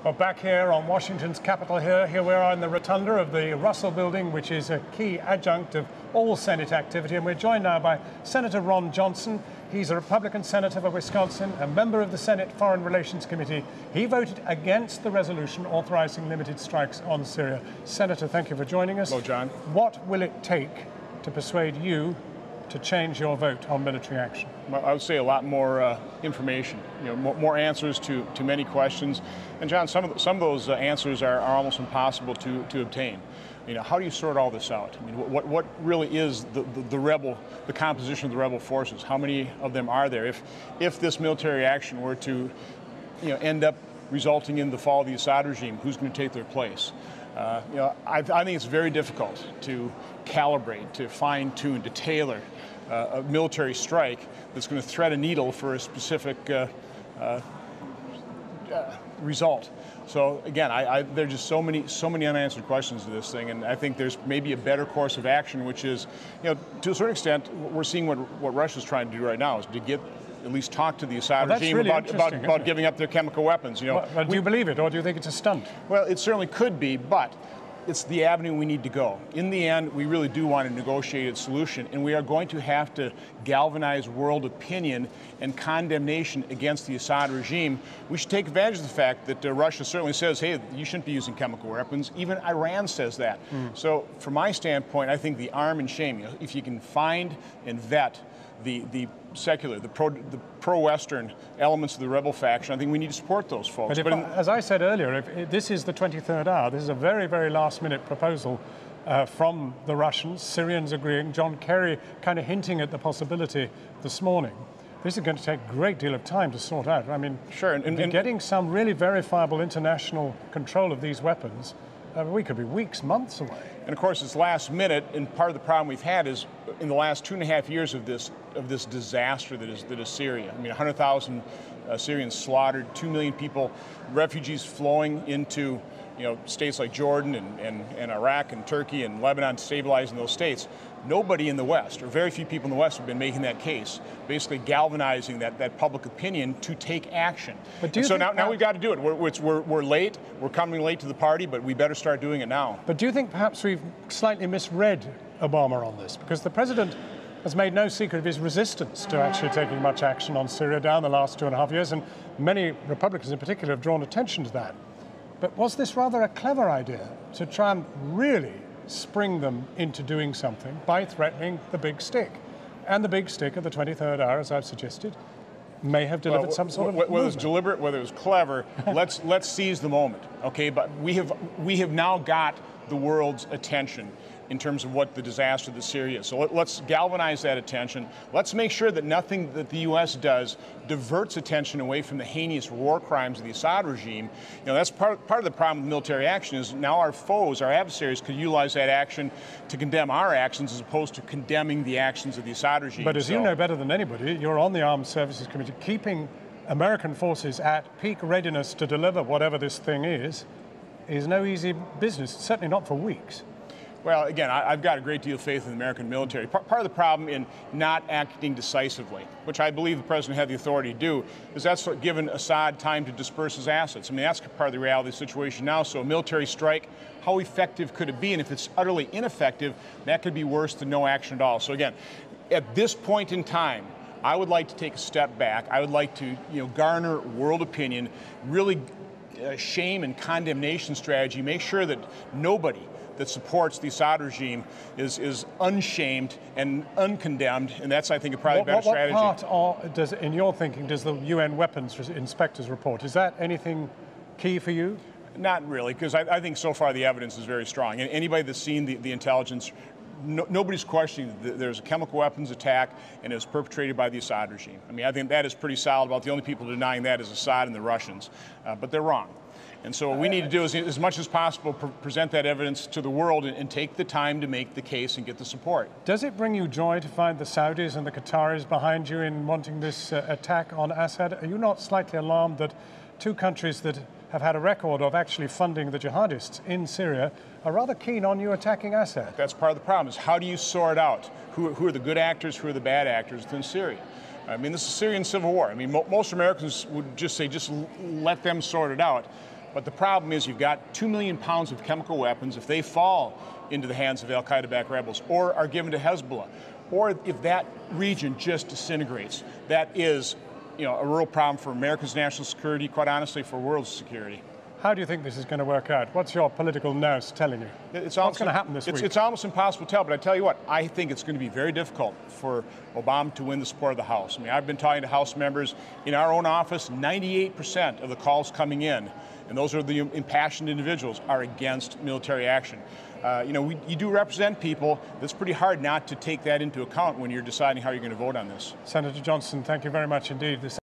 Well, back here on Washington's Capitol Hill, here we are in the rotunda of the Russell Building, which is a key adjunct of all Senate activity. And we're joined now by Senator Ron Johnson. He's a Republican senator for Wisconsin, a member of the Senate Foreign Relations Committee. He voted against the resolution authorizing limited strikes on Syria. Senator, thank you for joining us. Hello, John. What will it take to persuade you to change your vote on military action? Well, I would say a lot more information, more answers to many questions. And John, some of those answers are almost impossible to obtain. How do you sort all this out? I mean, what really is the composition of the rebel forces? How many of them are there? If this military action were to, end up resulting in the fall of the Assad regime, who's going to take their place? I think it's very difficult to calibrate, to fine-tune, to tailor a military strike that's going to thread a needle for a specific result. So again, there's just so many unanswered questions to this thing, and I think there's maybe a better course of action, which is, to a certain extent, we're seeing what Russia's trying to do right now is to at least talk to the Assad regime really about giving up their chemical weapons. Well, do you believe it, or do you think it's a stunt? Well, it certainly could be, but it's the avenue we need to go. In the end, we really do want a negotiated solution, and we are going to have to galvanize world opinion and condemnation against the Assad regime. We should take advantage of the fact that Russia certainly says, hey, you shouldn't be using chemical weapons. Even Iran says that. So from my standpoint, I think the arm and shame, if you can find and vet the secular, the pro-Western elements of the rebel faction, I think we need to support those folks. But as I said earlier, if this is the 23rd hour, this is a very, very last-minute proposal from the Russians, Syrians agreeing, John Kerry kind of hinting at the possibility this morning. This is going to take a great deal of time to sort out. I mean, sure, and getting some really verifiable international control of these weapons, we could be weeks, months away. And of course, it's last minute, and part of the problem we've had is in the last 2.5 years of this disaster that is Syria. I mean, 100,000 Syrians slaughtered, 2 million people, refugees flowing into states like Jordan and Iraq and Turkey and Lebanon, stabilizing those states. Nobody in the West, or very few people in the West, have been making that case, basically galvanizing that public opinion to take action. But do you so think now we've got to do it. We're late. We're coming late to the party, but we better start doing it now. But do you think perhaps we've slightly misread Obama on this? Because the president has made no secret of his resistance to actually taking much action on Syria down the last 2.5 years, and many Republicans in particular have drawn attention to that. But was this rather a clever idea to try and really spring them into doing something by threatening the big stick? And the big stick of the 23rd hour, as I've suggested, may have delivered some sort of whether movement. it was deliberate, whether it was clever, let's seize the moment, okay? But we have now got the world's attention in terms of what the disaster that Syria is. So let's galvanize that attention. Let's make sure that nothing that the U.S. does diverts attention away from the heinous war crimes of the Assad regime. That's part of the problem with military action is now our foes, our adversaries, could utilize that action to condemn our actions as opposed to condemning the actions of the Assad regime. But as you know better than anybody, you're on the Armed Services Committee. Keeping American forces at peak readiness to deliver whatever this thing is no easy business, certainly not for weeks. Well, again, I've got a great deal of faith in the American military. Part of the problem in not acting decisively, which I believe the president had the authority to do, is that's given Assad time to disperse his assets. I mean, that's part of the reality of the situation now. So a military strike, how effective could it be? And if it's utterly ineffective, that could be worse than no action at all. So again, at this point in time, I would like to take a step back. I would like to, garner world opinion, really shame and condemnation strategy, make sure that nobody that supports the Assad regime is unshamed and uncondemned, and that's, I think, probably a better strategy. What part, in your thinking, does the UN weapons inspectors report? Is that anything key for you? Not really, because I think so far the evidence is very strong. And anybody that's seen the intelligence, nobody's questioning that there's a chemical weapons attack and it was perpetrated by the Assad regime. I mean, I think that is pretty solid. About the only people denying that is Assad and the Russians, but they're wrong. And so what we need to do is, as much as possible, present that evidence to the world and take the time to make the case and get the support. Does it bring you joy to find the Saudis and the Qataris behind you in wanting this attack on Assad? Are you not slightly alarmed that two countries that have had a record of actually funding the jihadists in Syria are rather keen on you attacking Assad? That's part of the problem, is how do you sort out who are the good actors, who are the bad actors within Syria? I mean, this is Syrian civil war. I mean, most Americans would just say, just let them sort it out. But the problem is you've got 2 million pounds of chemical weapons. If they fall into the hands of al-Qaeda-backed rebels or are given to Hezbollah, or if that region just disintegrates, that is, a real problem for America's national security, quite honestly, for world security. How do you think this is going to work out? What's your political nous telling you? What's going to happen this week? It's almost impossible to tell, but I tell you what, I think it's going to be very difficult for Obama to win the support of the House. I mean, I've been talking to House members in our own office. 98% of the calls coming in, and those are the impassioned individuals, are against military action. You do represent people. It's pretty hard not to take that into account when you're deciding how you're going to vote on this. Senator Johnson, thank you very much indeed.